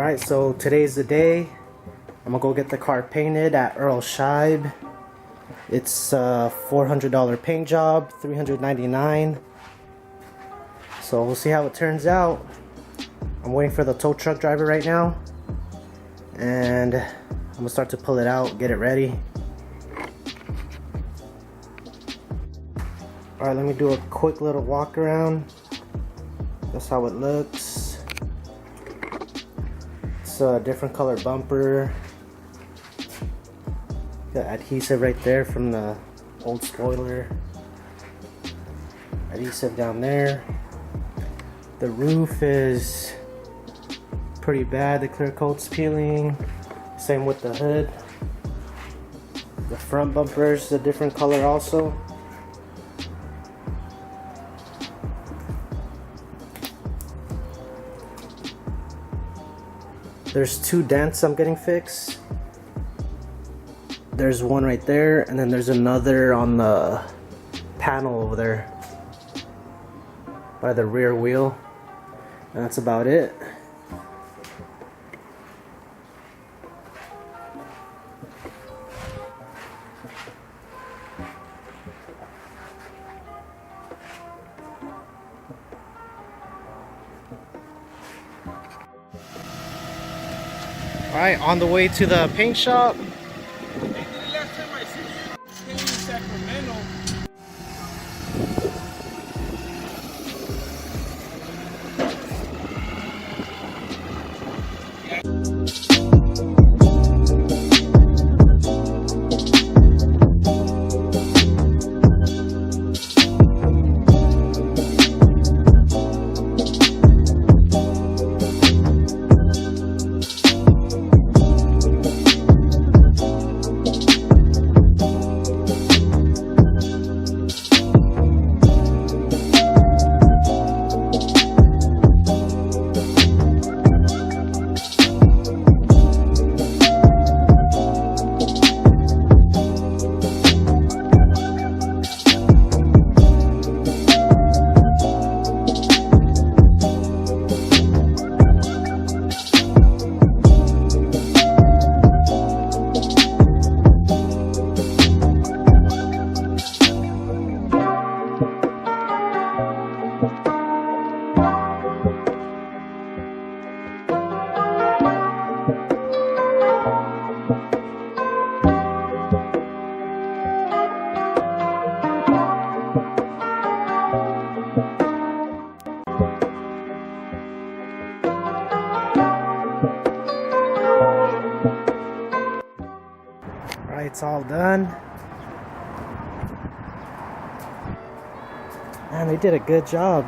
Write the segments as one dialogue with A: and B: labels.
A: Alright, so today's the day. I'm gonna go get the car painted at Earl Scheib. It's a $400 paint job, $399. So we'll see how it turns out. I'm waiting for the tow truck driver right now, and I'm gonna start to pull it out, get it ready. Alright, let me do a quick little walk around. That's how it looks. It's a different color bumper. Got adhesive right there from the old spoiler. Adhesive down there. The roof is pretty bad. The clear coat's peeling. Same with the hood. The front bumper's a different color also. There's two dents I'm getting fixed. There's one right there, and then there's another on the panel over there by the rear wheel, and that's about it. Alright, on the way to the paint shop. It's all done, and they did a good job.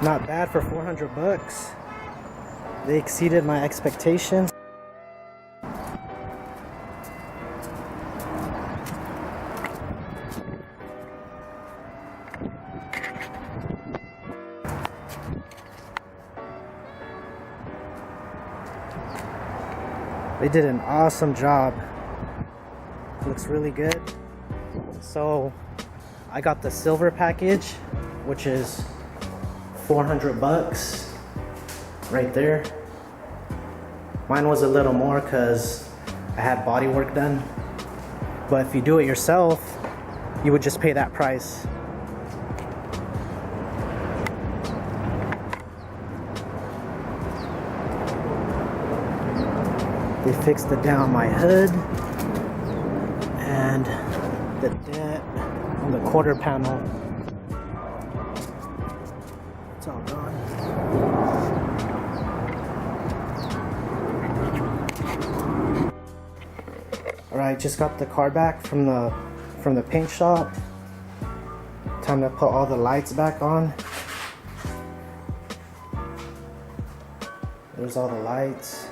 A: Not bad for 400 bucks. They exceeded my expectations. They did an awesome job. Looks really good. So I got the silver package, which is 400 bucks right there. Mine was a little more because I had body work done, but if you do it yourself, you would just pay that price. They fixed it down my hood and the dent on the quarter panel. It's all gone. Alright, just got the car back from the paint shop. Time to put all the lights back on. There's all the lights.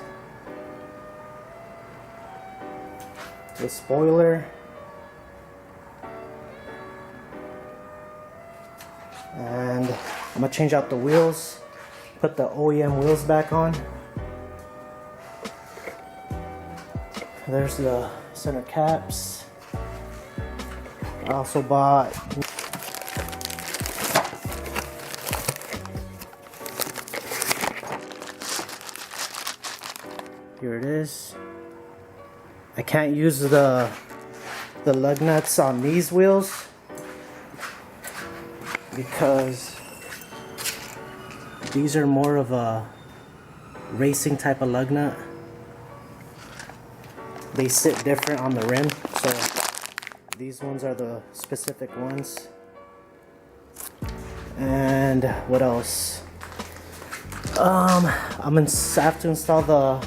A: The spoiler, and I'm gonna change out the wheels, put the OEM wheels back on. There's the center caps. I also bought Here it is. I can't use the lug nuts on these wheels because these are more of a racing type of lug nut. They sit different on the rim, so these ones are the specific ones. And what else? I'm gonna have to install the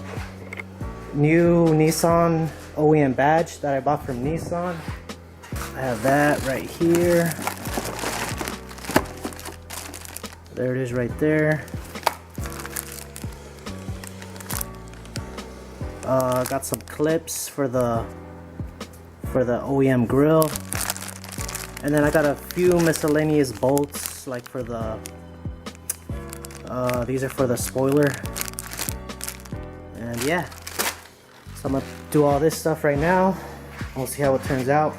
A: new Nissan OEM badge that I bought from Nissan. I have that right here. There it is right there. Got some clips for the OEM grill, and then I got a few miscellaneous bolts, like for the these are for the spoiler. And yeah, so I'm gonna do all this stuff right now. We'll see how it turns out.